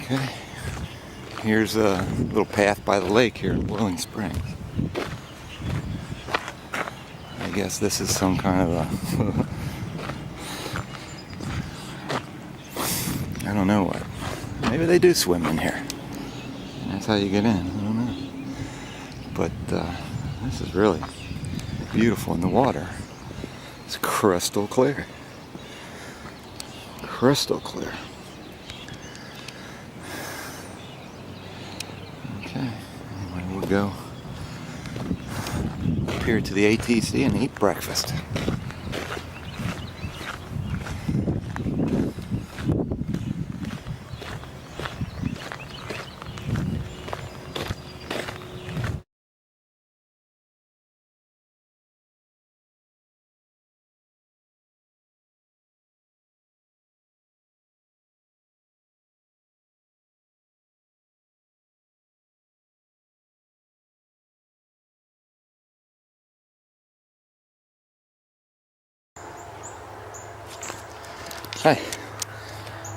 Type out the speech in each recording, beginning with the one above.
Okay, here's a little path by the lake here in Boiling Springs. I guess this is some kind of a I don't know what. Maybe they do swim in here. That's how you get in. I don't know. But this is really beautiful, and the water is crystal clear. Crystal clear. Okay, anyway, we'll go up here to the ATC and eat breakfast. Hi.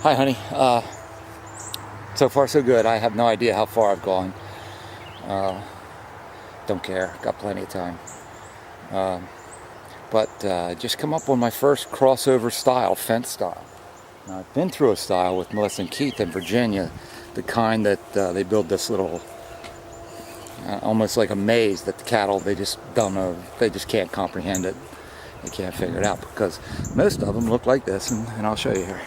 Hi, honey. So far, so good. I have no idea how far I've gone. Don't care. Got plenty of time. But just come up on my first crossover style, fence style. Now, I've been through a style with Melissa and Keith in Virginia, the kind that they build this little, almost like a maze that the cattle, they just don't know, they just can't comprehend it. They can't figure it out because most of them look like this, and I'll show you here.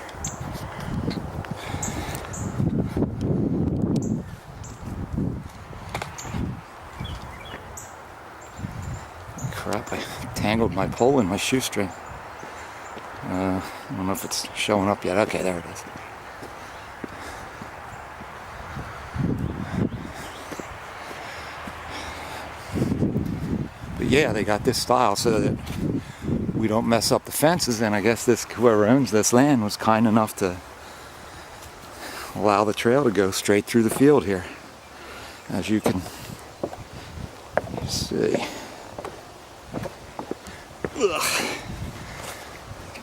Crap, I tangled my pole in my shoestring. I don't know if it's showing up yet. Okay, there it is. But yeah, they got this style so that we don't mess up the fences, and I guess whoever owns this land was kind enough to allow the trail to go straight through the field here, as you can see. Ugh.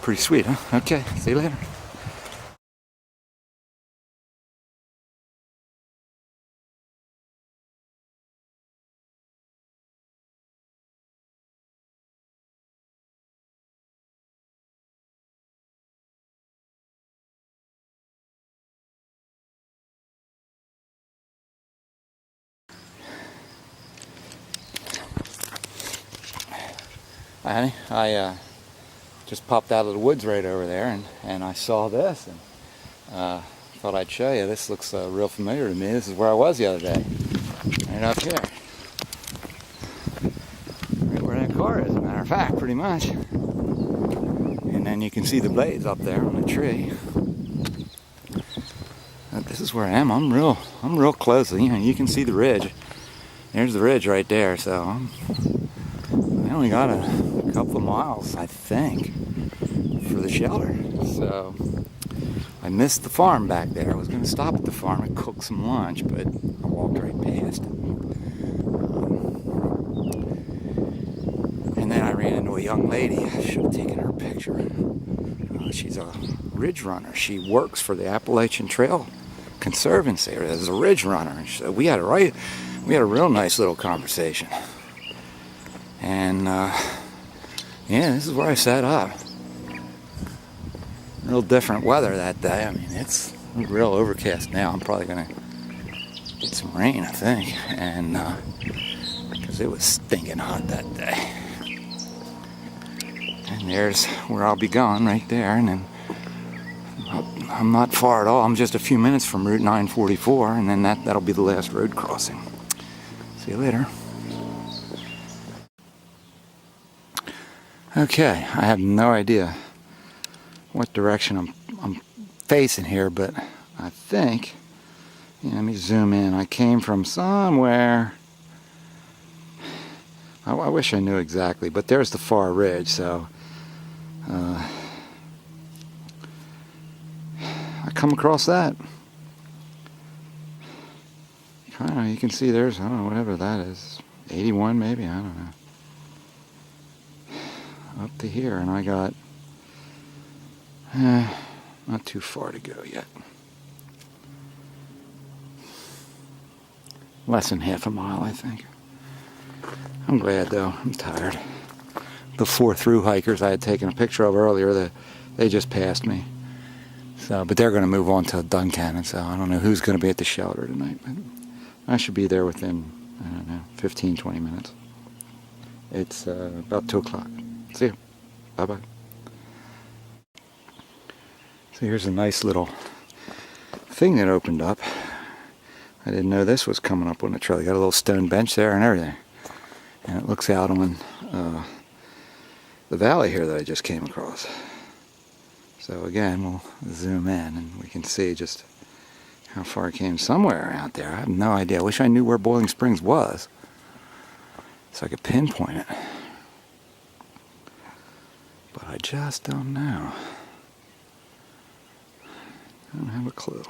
Pretty sweet, huh? Okay, see you later. Hi, honey. I just popped out of the woods right over there, and I saw this, and thought I'd show you. This looks real familiar to me. This is where I was the other day, right up here, right where that car is, as a matter of fact, pretty much. And then you can see the blades up there on the tree. This is where I am. I'm real close. You know, you can see the ridge. There's the ridge right there. So I only got a couple of miles, I think, for the shelter. So I missed the farm back there. I was going to stop at the farm and cook some lunch, but I walked right past. And then I ran into a young lady. I should have taken her picture. She's a ridge runner. She works for the Appalachian Trail Conservancy as a ridge runner. And so we had a real nice little conversation. And yeah, this is where I set up. Real different weather that day. I mean, it's real overcast now. I'm probably gonna get some rain, I think, and because it was stinking hot that day. And there's where I'll be going, right there. And then I'm not far at all. I'm just a few minutes from Route 944, and then that'll be the last road crossing. See you later. Okay, I have no idea what direction I'm facing here, but I think, yeah, let me zoom in. I came from somewhere. I wish I knew exactly, but there's the far ridge, so I come across that. Kind of, you can see there's, I don't know, whatever that is, 81 maybe, I don't know. Up to here, and I got not too far to go yet. Less than half a mile, I think. I'm glad though, I'm tired. The 4 through hikers I had taken a picture of earlier, they just passed me. So, but they're going to move on to Duncannon, so I don't know who's going to be at the shelter tonight. But I should be there within, I don't know, 15, 20 minutes. It's about 2 o'clock. See you. Bye-bye. So here's a nice little thing that opened up. I didn't know this was coming up on the trail. You got a little stone bench there and everything. And it looks out on the valley here that I just came across. So again, we'll zoom in and we can see just how far it came. Somewhere out there. I have no idea. I wish I knew where Boiling Springs was, so I could pinpoint it. But I just don't know. I don't have a clue.